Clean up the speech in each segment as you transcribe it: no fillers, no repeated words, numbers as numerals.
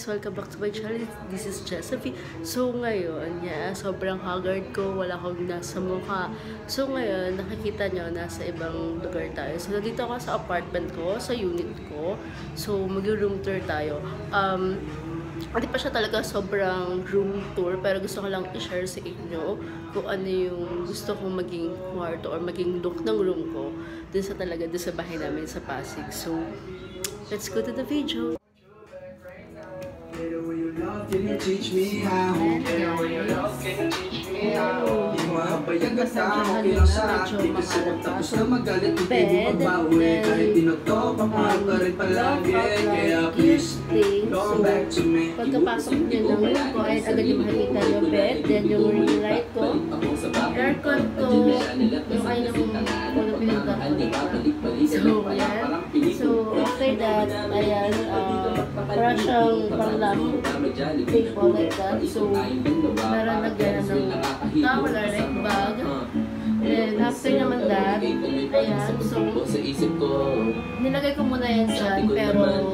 Welcome back to my channel. This is Jessa V. So ngayon, sobrang haggard ko, wala akong nasa mukha. So ngayon, nakikita nyo, nasa ibang lugar tayo. So nandito ako sa apartment ko, sa unit ko. So mag-room tour tayo. Hindi pa siya talaga sobrang room tour, pero gusto ko lang i-share sa inyo kung ano yung gusto kong maging kwarto or maging look ng room ko dun sa bahay namin sa Pasig. So let's go to the video. Can you teach me how? Mahabayag at tao, kilang sa akin kasi tapos na magalit, hindi mabawi. Kahit dinoto, papahal pa rin palagi. Kaya please, come back to me. Pagkapasok nyo ng room ko, ay agad yung makikita yung bed, then yung ring light ko, aircon ko, yung ay na walang pinagkakot. So, yan. So, after that, ayan, para siyang pang-lamp table like that. So, meron nagyan ng towel or like bag. Then, after naman that, ayan, so, nilagay ko muna yan dyan, pero,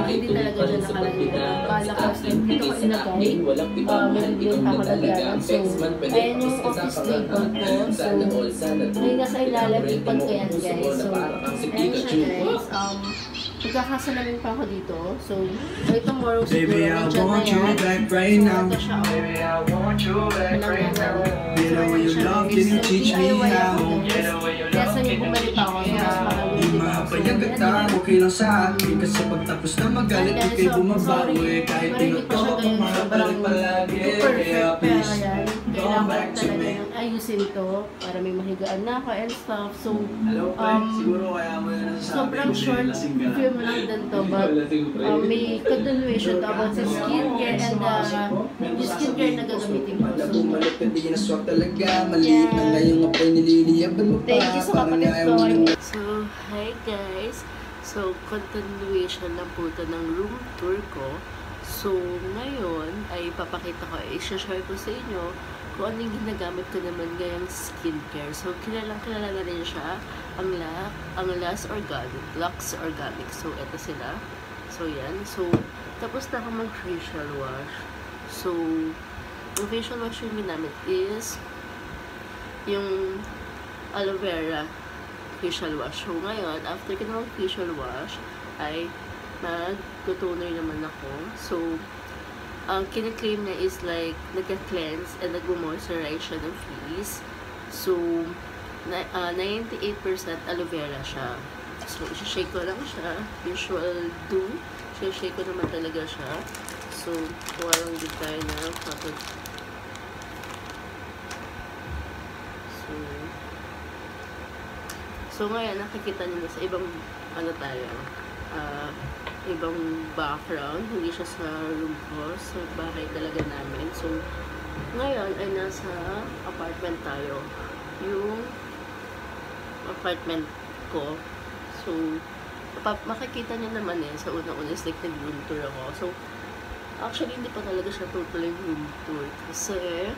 hindi talaga dyan nakalagay. Bala ko, dito ko inagay, meron din ako nagyan. So, ayan yung office table ko. So, may nasa ilalim, ipag ko yan, guys. So, ayan siya, guys. Magkakasalamin pa ako dito. So, by tomorrow siguro, Baby, I want you back right now. Baby, I want you back right now. You know when you love, can you teach me how? Kaya sa inyo bumalik pa ako, mas mahalawin Di mahabayag at tao, okay lang sa akin. Kasi pagtapos na magalit, okay bumabawi. Kahit dinoto, papahal pa rin palagi. Kaya please, come back to me. Ayusin to para may mahigaan na ako and stuff. So, siguro kaya mo na sobrang short film lang din to, but may continuation to about sa skincare and yung skincare na gagamitin ko. So, bumalik ka, di na swak talaga. Maliit na nga yung apoy nililiyaban mo pa. thank you sa kapatid ko. So, hi guys. So, continuation na po ito ng room tour ko. So, ngayon ay papakita ko, i-share ko sa inyo kung ano yung ginagamit ko naman ngayong skincare. So, kilala na rin siya, ang Luxe Organic. So, ito sila. So, yan. So, tapos na ako mag-facial wash. So, yung facial wash yung ginamit is yung aloe vera facial wash. So, ngayon, after ko na mag-facial wash, ay mag-toner naman ako. So, ang kiniklaim niya is like nagka-cleanse and nag-moisturize siya ng face. So, 98% aloe vera siya. So, i-shake ko lang siya. Usual do. I-shake ko naman talaga siya. So, kuha lang din tayo na kapag So, ngayon, nakikita niyo sa ibang, ibang background. Hindi siya sa room ko. Sa bahay talaga namin. So, ngayon ay nasa apartment tayo. Yung apartment ko. So, makikita niyo naman sa unang-una is like nag-room tour ako. So, actually, hindi pa talaga siya totally room tour. Kasi,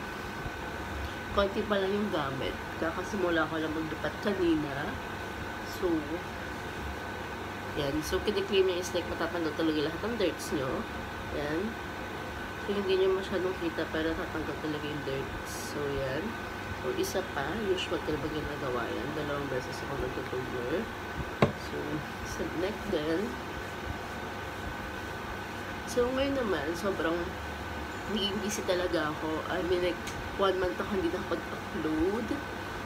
konti pa lang yung gamit. Kakasimula ko lang magdapat kanina. So, yan. So, kiniklaim niya is like matatanggal talaga lahat ng dirts nyo. Yan. So, hindi nyo masyadong kita pero tatanggal talaga yung dirts. So, yan. So, isa pa. Usual ko na ba ginagawa yan. 2 beses ako nagtutuber. So, sa neck din. So, ngayon naman, sobrang naging busy talaga ako. I mean, like, 1 month ako hindi nakapag-upload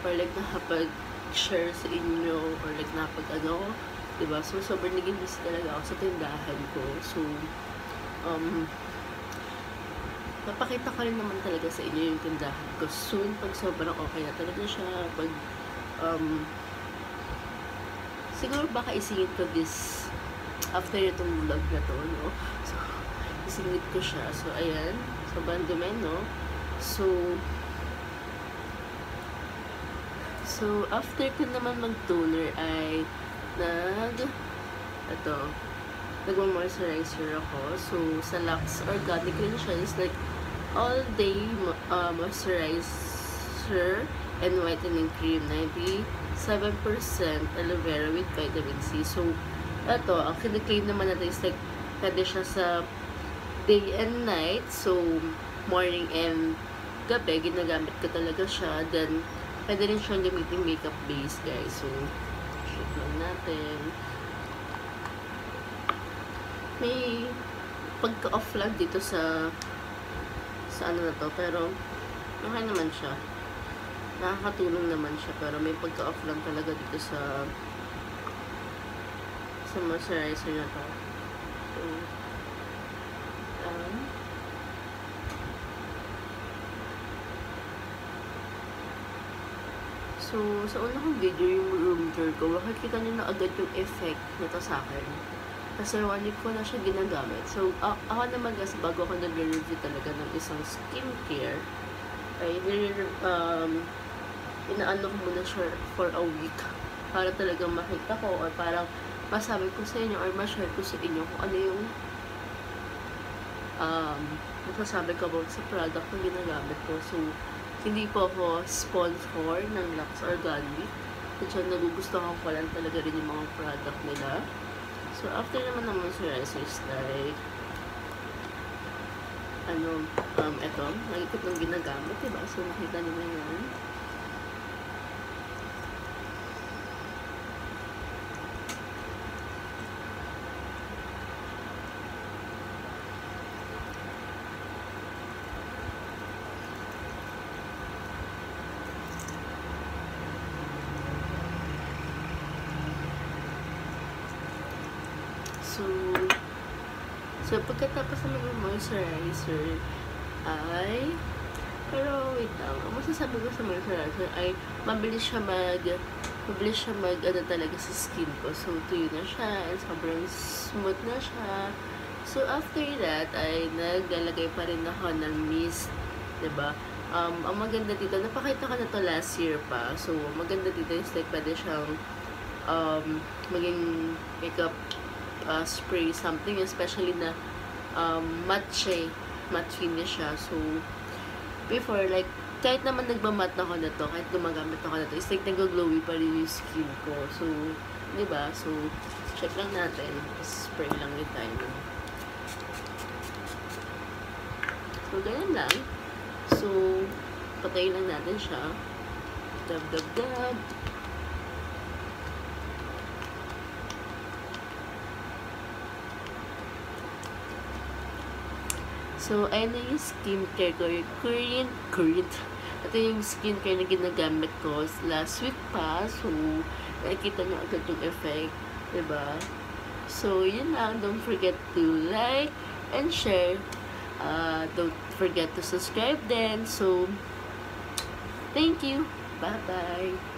or like nakapag-share sa inyo or like diba? So, sobrang naging busy talaga ako sa tindahan ko. So, napakita ko rin naman talaga sa inyo yung tindahan ko soon pag sobrang okay na talaga siya. Pag, siguro baka isingit ko this after itong vlog na to, no? So, isingit ko siya. So, ayan. Sobrang dumi, no? So, after ko naman mag-toner ay nag-moisturizer ako. So, sa Luxe Organic rin siya. It's like all-day moisturizer and whitening cream. 97% aloe vera with vitamin C. So, ito, ang kiniklaim naman natin is like pwede siya sa day and night. So, morning and gabi, ginagamit ko talaga siya. Then, pwede rin siyang gamitin makeup base, guys. So, check lang natin. May pagka-off lang dito sa ano na to, pero okay naman siya. Nakakatulong naman siya, pero may pagka-off lang talaga dito sa moisturizer na to. So, sa una kong video, yung room tour ko, makikita nyo na agad yung effect nito sa akin. Kasi 1 week ko na siya ginagamit. So, ako naman kasi bago ako nag-review talaga ng isang skincare, ay inaano ko muna siya for a week para talagang makita ko or parang masabi ko sa inyo or ma-share ko sa inyo kung ano yung masasabi ko about sa product na ginagamit ko. So, hindi po ako sponsor ng Luxe Organic. Kasi nagugustuhan ko lang talaga rin yung mga product nila. So, after naman ng moisturizers, like, eto, nagikot ng ginagamit, diba? So, makita nyo na yan. So, pagkatapos na mag-moisturizer ay, pero wait lang, ang masasabi ko sa moisturizer ay mabilis siya ano talaga sa skin ko. So, tuyo na siya and sobrang smooth na siya. So, after that ay naglalagay pa rin ako ng mist, diba? Ang maganda dito, napakita ko na to last year pa. So, maganda dito is like pwede siyang maging makeup spray something, especially na matte finish siya. So, before, like, kahit naman nagmamat ako na to, kahit gumagamit ako na to, it's like nag-glowy pa rin yung skin ko. So, diba? So, check lang natin. Spray lang din tayo. So, ganyan lang. So, patayin lang natin siya. Dab, dab, dab. So, ayun na yung skincare ko. Yung current. Ito yung skincare na ginagamit ko last week pa. So, nakikita nyo agad yung effect. Diba? So, yun lang. Don't forget to like and share. Don't forget to subscribe then. So, thank you. Bye-bye.